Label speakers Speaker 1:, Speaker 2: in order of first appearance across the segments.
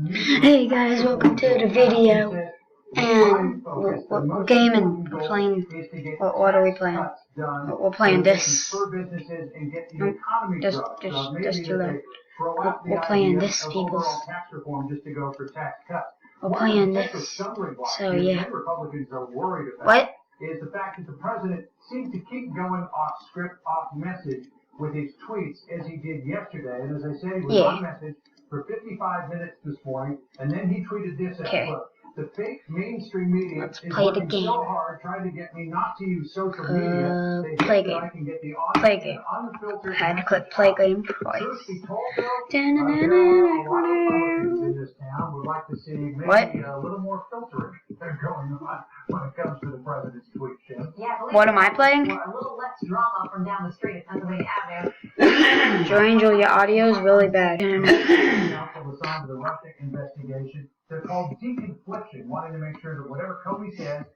Speaker 1: Hey guys, welcome to the video. And we're gaming, we're playing. What are we playing? We're playing this. Just too loud. We're playing this, people. We're playing this. So yeah. What?
Speaker 2: Is the fact that the president seems to keep going off script, off message with his tweets as he did yesterday. And as I said, he was on message for 55 minutes this morning, and then he tweeted this at clip. The fake mainstream media is working so hard trying to get me not to use social media.
Speaker 1: Play game.
Speaker 2: I can get the
Speaker 1: Play game.
Speaker 2: unfiltered.
Speaker 1: I had to click play game twice.
Speaker 2: In this town would like to see maybe a little more filtering going on when it comes to the president's tweet.
Speaker 1: Yeah, what am I playing?
Speaker 3: A little less drama from down the street at Pennsylvania Avenue.
Speaker 1: Joe Angel, your audio is really bad.
Speaker 2: The Russia investigation. They're called deconfliction, wanting to make sure that whatever Comey says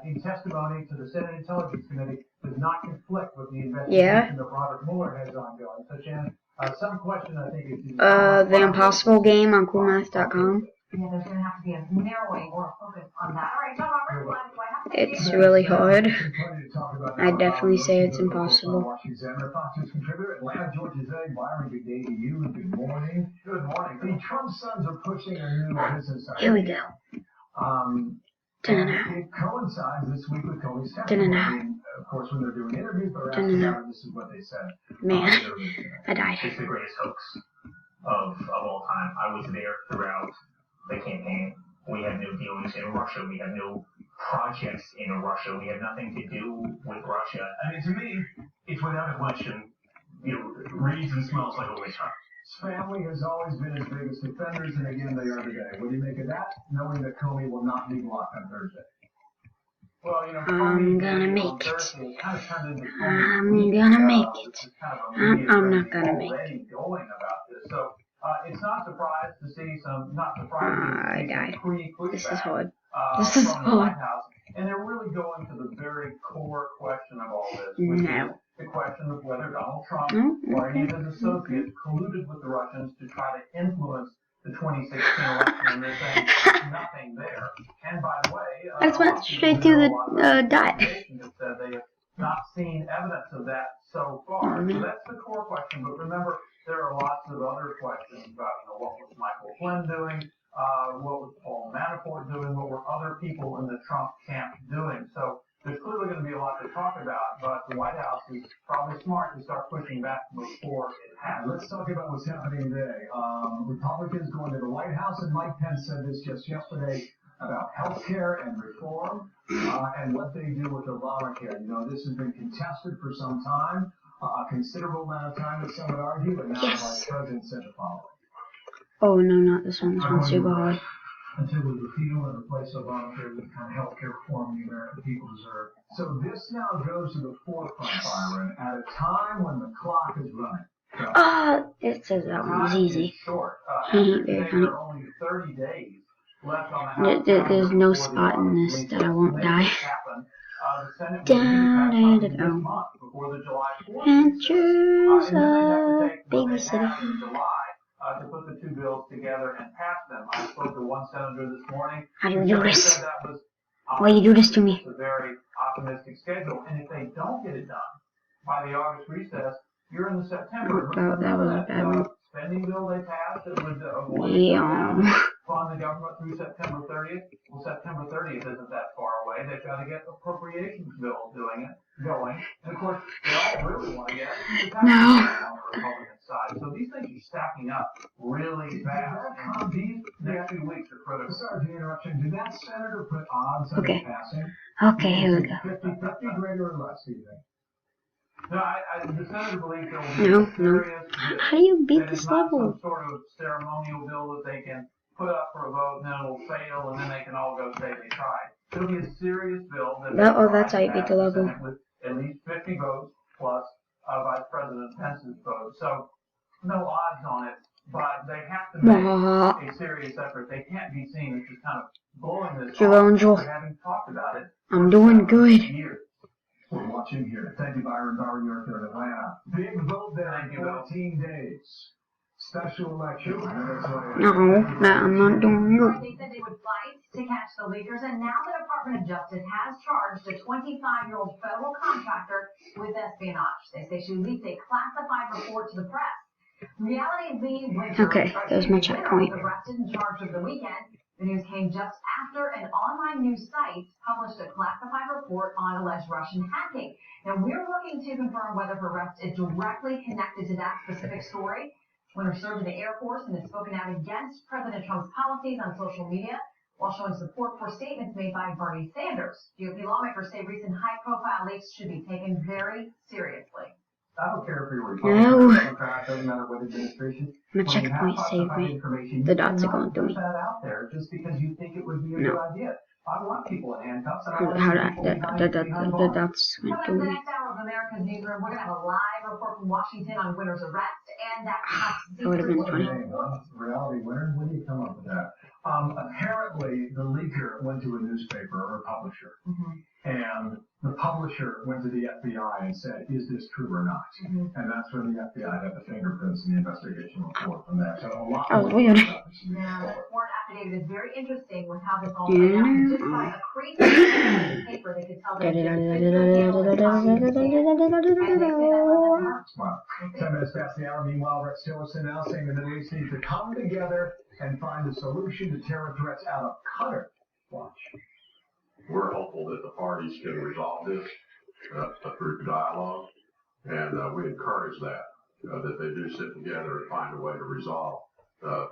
Speaker 2: in testimony to the Senate Intelligence Committee does not conflict with the investigation that Robert Mueller has ongoing. So, Shannon, some question I think is
Speaker 1: The Impossible Game on CoolMath.com.
Speaker 3: Yeah, there's going to have to be a narrowing or a focus on that. All right, John Robert,
Speaker 1: it's really hard. I definitely say it's impossible.
Speaker 2: Atlanta, Georgia today. Byron, good day to you. Good morning. Good morning. The Trump sons are pushing a new business idea.
Speaker 1: Here we go.
Speaker 2: It coincides this week with Comey's testimony. Of course, when they're doing interviews, they're asking about it. This is what they said.
Speaker 1: Man, I died.
Speaker 4: It's the greatest hoax of all time. I was there throughout the campaign. We had no dealings in Russia. We had no projects in Russia. We had nothing to do with Russia. I mean, to me, it's without a question, reads and smells like a witch hunt.
Speaker 2: His family has always been his biggest defenders, and again, they are today. What do you make of that, knowing that Comey will not be blocked on Thursday? Well,
Speaker 1: I'm gonna make it. I'm gonna make it. I'm not gonna make it.
Speaker 2: So, it's not surprised to see some, not surprising
Speaker 1: I died. This is hard.
Speaker 2: This is hard. And they're really going to the very core question of all this, which is the question of whether Donald Trump or any of his associates colluded with the Russians to try to influence the 2016 election, and they're saying there's nothing there. And by the way,
Speaker 1: I just went straight to the dot.
Speaker 2: They have not seen evidence of that so far. So that's the core question. But remember, there are lots of other questions about, what was Michael Flynn doing, what was Paul Manafort doing, what were other people in the Trump camp doing. So there's clearly going to be a lot to talk about, but the White House is probably smart to start pushing back before it happens. Let's talk about what's happening today. Republicans going to the White House, and Mike Pence said this just yesterday about health care and reform and what they do with Obamacare. This has been contested for some time, a considerable amount of time, as some would argue, but now the Vice President said the following.
Speaker 1: Oh, no, not this one. This one's super hard.
Speaker 2: Until we repeal and replace Obamacare with the kind of health care reform the American people deserve. So this now goes to the forefront, Byron, at a time when the clock is running.
Speaker 1: It says that one was easy.
Speaker 2: Short.
Speaker 1: Very funny.
Speaker 2: There are only 30 days left on the House.
Speaker 1: There's no spot in this that I won't die. And choose a babysitter.
Speaker 2: To put the two bills together and pass them. I spoke to one senator this morning.
Speaker 1: How do you do this? Why you do this to me?
Speaker 2: It's a very optimistic schedule, and if they don't get it done by the August recess, you're in the September.
Speaker 1: That was a bad one.
Speaker 2: Spending bill they passed that would fund the government through September 30th. Well, September 30th isn't that far away. They've got to get appropriations bills going. And of course, they all really want to get it on the Republican side. So these things are stacking up really fast. These next few weeks are critical. Sorry for the interruption. Did that senator put odds on passing?
Speaker 1: Okay, here we go.
Speaker 2: 50-50, greater or less, do you think? No, the senator believes there will be serious.
Speaker 1: How do you beat this level?
Speaker 2: Some sort of ceremonial bill that they can put up for a vote, and then it'll fail, and then they can all go say they tried. It'll be a serious bill.
Speaker 1: That's how you beat the level.
Speaker 2: With at least 50 votes plus Vice President Pence's vote. So no odds on it, but they have to make a serious effort. They can't be seen as just kind of blowing this off. They haven't talked about it.
Speaker 1: I'm doing good.
Speaker 2: We're watching here. Thank you, Byron. Byron York here in Atlanta. Big vote there in 14 days.
Speaker 5: special election.
Speaker 1: No, that I'm not doing it.
Speaker 3: They said they would fight to catch the leakers, and now the Department of Justice has charged a 25-year-old federal contractor with espionage. They say she leaked a classified report to the press. Reality Lee Winter,
Speaker 1: Okay, there's my checkpoint.
Speaker 3: was arrested and charged over the weekend. The news came just after an online news site published a classified report on alleged Russian hacking. Now, we're looking to confirm whether her arrest is directly connected to that specific story. Winter served in the Air Force and has spoken out against President Trump's policies on social media while showing support for statements made by Bernie Sanders. GOP lawmakers say recent high-profile leaks should be taken very seriously.
Speaker 5: I don't care if you're Republican or Democrat, doesn't matter what administration.
Speaker 1: My checkpoint saved me. The dots are going through me.
Speaker 5: Put that out there just because you think it would be a good idea. I want people in handcuffs.
Speaker 1: The dots went through
Speaker 3: Coming up in the
Speaker 1: me.
Speaker 3: next hour of America's Newsroom, we're going to have a live report from Washington on Winter's arrest and that top
Speaker 1: That would have been
Speaker 3: secret
Speaker 1: funny.
Speaker 5: Reality winner? When do you come up with that? Apparently, the leaker went to a newspaper or a publisher, and the publisher went to the FBI and said, "Is this true or not?" And that's when the FBI had the fingerprints in the investigation report from there. So a lot
Speaker 1: Oh,
Speaker 5: more
Speaker 1: weird.
Speaker 5: stuff is in the
Speaker 3: Now, the
Speaker 5: report.
Speaker 3: report affidavit is very interesting with how this all played out. And just by a crazy piece of paper, they could tell that it
Speaker 5: Wow. 10 minutes past the hour. Meanwhile, Rex Tillerson now saying the Middle East needs to come together and find a solution to terror threats out of Qatar. Watch.
Speaker 6: We're hopeful that the parties can resolve this through dialogue, and we encourage that they do sit together and find a way to resolve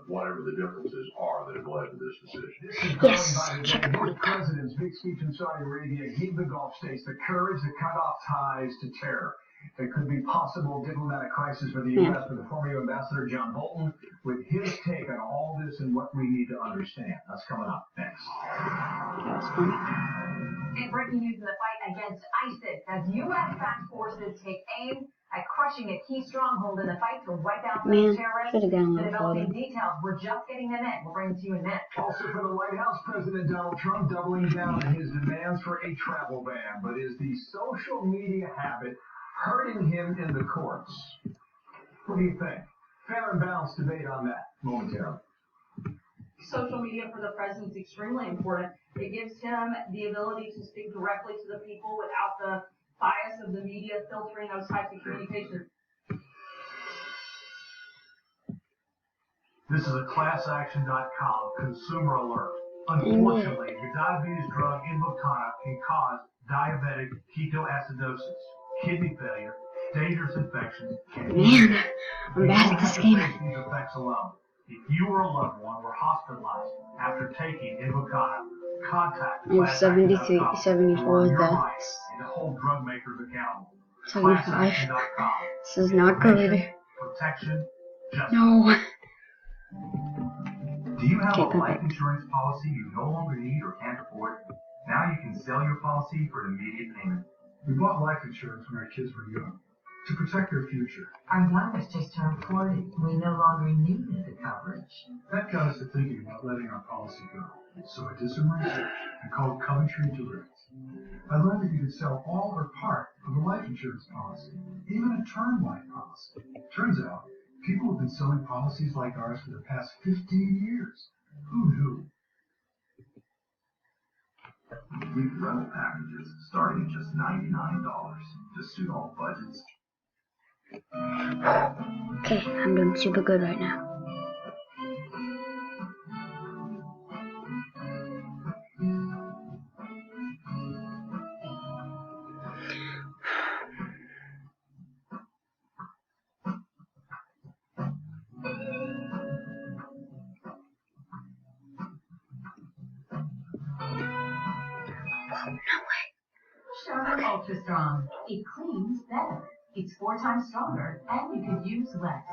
Speaker 6: whatever the differences are that have led to this decision.
Speaker 1: Yes, checkpoint.
Speaker 5: The president's big speech in Saudi Arabia gave the Gulf states the courage to cut off ties to terror. There could be possible diplomatic crisis for the U.S. with the former Ambassador John Bolton with his take on all this and what we need to understand. That's coming up next.
Speaker 1: That's funny.
Speaker 3: And breaking news in the fight against ISIS as U.S.-backed forces take aim at crushing a key stronghold in the fight to wipe out
Speaker 1: Man,
Speaker 3: those terrorists.
Speaker 1: should have gone a
Speaker 3: The
Speaker 1: little
Speaker 3: developing
Speaker 1: further.
Speaker 3: details, we're just getting them in. We'll bring them to you in a minute.
Speaker 5: Also from the White House, President Donald Trump doubling down on his demands for a travel ban. But is the social media habit hurting him in the courts? What do you think? Fair and balanced debate on that momentarily.
Speaker 7: Social media for the president is extremely important. It gives him the ability to speak directly to the people without the bias of the media filtering those types of communications.
Speaker 2: This is a ClassAction.com consumer alert. Unfortunately, the diabetes drug Invokana can cause diabetic ketoacidosis, kidney failure, dangerous infections, and
Speaker 1: Man, I'm
Speaker 2: you
Speaker 1: bad
Speaker 2: don't
Speaker 1: at this
Speaker 2: have to
Speaker 1: game.
Speaker 2: face these effects alone. If you or a loved one were hospitalized after taking Invokana, contact
Speaker 1: I have 73,
Speaker 2: ClassAction.com
Speaker 1: 74
Speaker 2: for your
Speaker 1: deaths.
Speaker 2: rights and to hold drug makers accountable.
Speaker 1: 75.
Speaker 2: ClassAction.com.
Speaker 1: This is not good.
Speaker 2: Information, protection, justice.
Speaker 1: No.
Speaker 8: Do you have
Speaker 1: Okay,
Speaker 8: a life
Speaker 1: perfect.
Speaker 8: insurance policy you no longer need or can't afford? Now you can sell your policy for an immediate payment.
Speaker 5: We bought life insurance when our kids were young to protect their future.
Speaker 9: Our youngest just turned 40. We no longer needed the coverage.
Speaker 5: That got us to thinking about letting our policy go. So I did some research and called Coventry Direct. I learned that you could sell all or part of a life insurance policy, even a term life policy. Turns out, people have been selling policies like ours for the past 15 years. Who knew?
Speaker 8: Complete rental packages starting at just $99 to suit all budgets.
Speaker 1: Okay, I'm doing super good right now.
Speaker 9: Charmin Ultra Strong. It cleans better. It's 4 times stronger, and you could use less.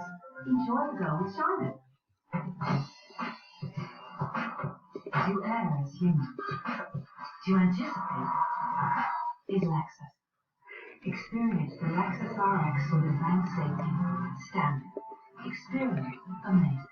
Speaker 9: Enjoy the go with Charmin. To err is human. To anticipate is Lexus. Experience the Lexus RX with advanced safety. Standard. Experience amazing.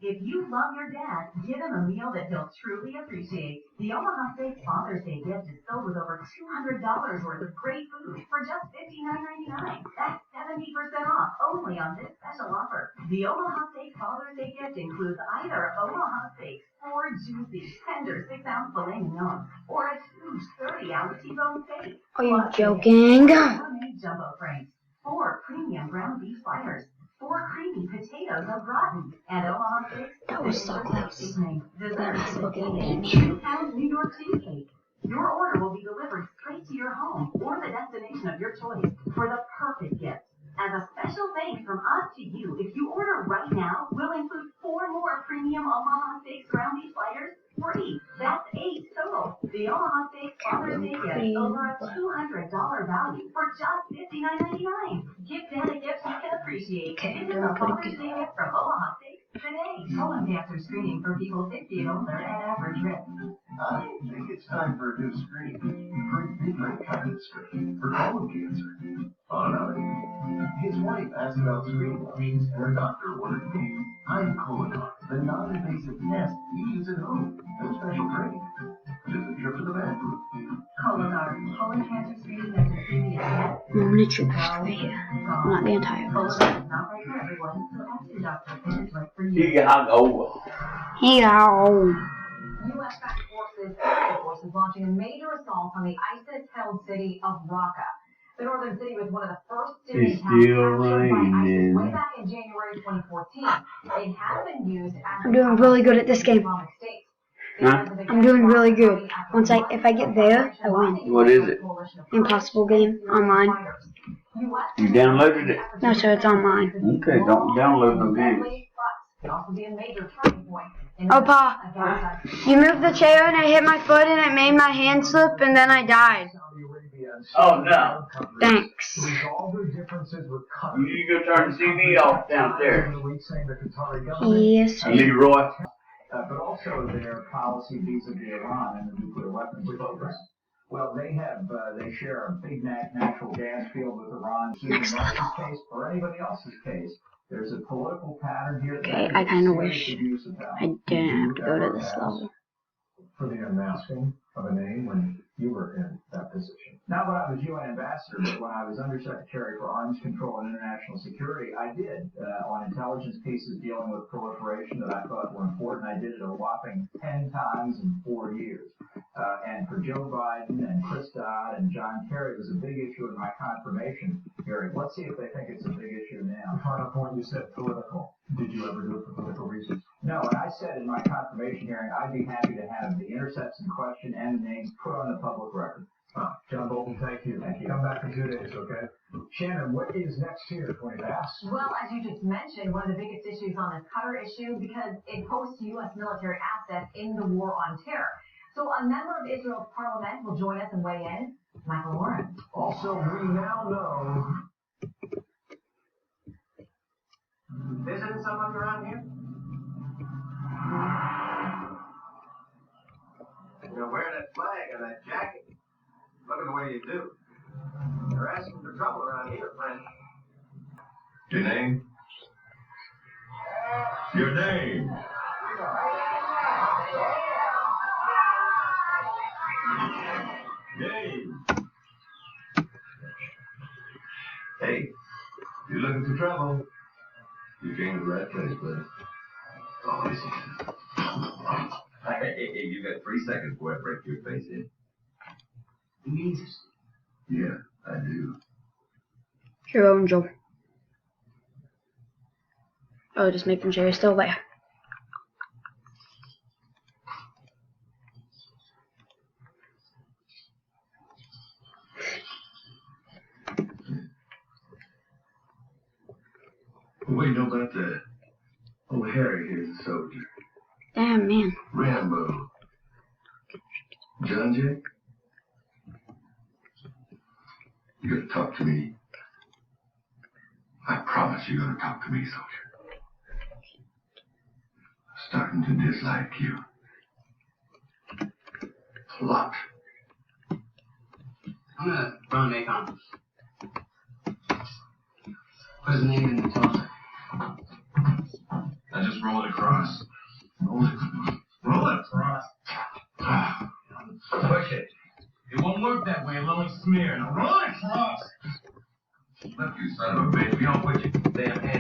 Speaker 9: If you love your dad, give him a meal that he'll truly appreciate. The Omaha Steaks Father's Day gift is filled with over $200 worth of great food for just $59.99. That's 70% off only on this special offer. The Omaha Steaks Father's Day gift includes either Omaha Steaks 4 juicy, tender 6-ounce filet mignon or a huge 30-ounce T-bone steak.
Speaker 1: Are you
Speaker 9: Plus,
Speaker 1: joking?
Speaker 9: gourmet jumbo frames, 4 premium ground beef sliders, 4 creamy potatoes au gratin, and Omaha Steaks.
Speaker 1: That was so close.
Speaker 9: Dessert
Speaker 1: looking
Speaker 9: and
Speaker 1: at
Speaker 9: 2-pound New York cheesecake. Your order will be delivered straight to your home or the destination of your choice for the perfect gift. As a special thanks from us to you, if you order right now, we'll include 4 more premium Omaha Steaks ground beef sliders free. That's 8 total. The Omaha Steaks Father's Day gift over a $200 value for just $59.99. Give Dad a gift he can appreciate.
Speaker 1: Okay,
Speaker 9: Visit the Father's Day gift from Omaha Steaks today. Colon cancer screening for people 60 and older at average risk.
Speaker 8: I think it's time for a new screen. For a different kind of screen. For colon cancer. Oh no. His wife asked about screening options and her doctor ordered me. I'm Colonar, the non-invasive test you use at home. No special training. Just a trip to the bathroom.
Speaker 9: Colonar, colon cancer screening that's a previous test.
Speaker 1: I'm gonna choose right here. Not the entire list.
Speaker 9: Colonar is not right for everyone, so ask your doctor if it is right for you.
Speaker 1: Here.
Speaker 3: U.S.-backed special forces launching a major assault on the ISIS-held city of Raqqa. The northern city was one of the first Syrian towns captured by ISIS way back in January 2014. It has been used as
Speaker 1: I'm doing really good at this game.
Speaker 3: Islamic State.
Speaker 1: I'm doing really good. If I get there, I win.
Speaker 10: What is it?
Speaker 1: Impossible game online.
Speaker 10: You downloaded it?
Speaker 1: No, sir, it's online.
Speaker 10: Okay, don't download no games.
Speaker 3: Could also be a major turning point.
Speaker 1: Oh, Pa, you moved the chair and it hit my foot and it made my hand slip and then I died.
Speaker 10: Oh, no.
Speaker 1: Thanks.
Speaker 2: To resolve their differences with
Speaker 10: You need to go turn the TV off downstairs.
Speaker 1: Yes, sir.
Speaker 10: Leroy.
Speaker 2: But also their policy vis-a-vis Iran and the nuclear weapons program. Well, they share a big natural gas field with Iran. In
Speaker 1: Next
Speaker 2: Russia's
Speaker 1: level.
Speaker 2: case or anybody else's case, there's a political pattern here.
Speaker 1: Okay, I kind of wish I didn't have to go to this level.
Speaker 2: For the unmasking of a name when you were in that position. Not when I was UN ambassador, but when I was undersecretary for arms control and international security, I did on intelligence pieces dealing with proliferation that I thought were important. I did it a whopping 10 times in 4 years. And for Joe Biden and Chris Dodd and John Kerry, it was a big issue in my confirmation hearing. Let's see if they think it's a big issue now. The final point, you said political. Did you ever do it for political reasons? No, and I said in my confirmation hearing, I'd be happy to have the intercepts in question and the names put on the public record. John Bolton, thank you. Thank you. Come back in 2 days, okay? Shannon, what is next here, 20 past?
Speaker 3: Well, as you just mentioned, one of the biggest issues on this Qatar issue because it hosts U.S. military assets in the war on terror. So a member of Israel's parliament will join us and weigh in, Michael Warren.
Speaker 2: Also, we now know.
Speaker 4: Visiting someone around here?
Speaker 8: You're wearing that flag on that jacket. Look at the way you do. You're asking for trouble around here, friend. Your name? Your name? Name? Hey, you're looking for trouble. You came to the right place, bud. Oh, listen. Hey, you got 3 seconds before I break your face in. He means it. Yeah, I do.
Speaker 1: Hero Angel. Oh, just making sure you're still there.
Speaker 8: What do you know about that? Oh, Harry here's a soldier.
Speaker 1: Damn, man.
Speaker 8: Rambo. John Jay? You're gonna talk to me. I promise you're gonna talk to me, soldier. I'm starting to dislike you. A lot.
Speaker 11: I'm gonna run Akon. Put his name in the telephone.
Speaker 8: Now just roll it across. Roll it across. Push it. It won't work that way. It'll only smear. Now roll it across. Look, you son of a bitch. You don't put your damn hand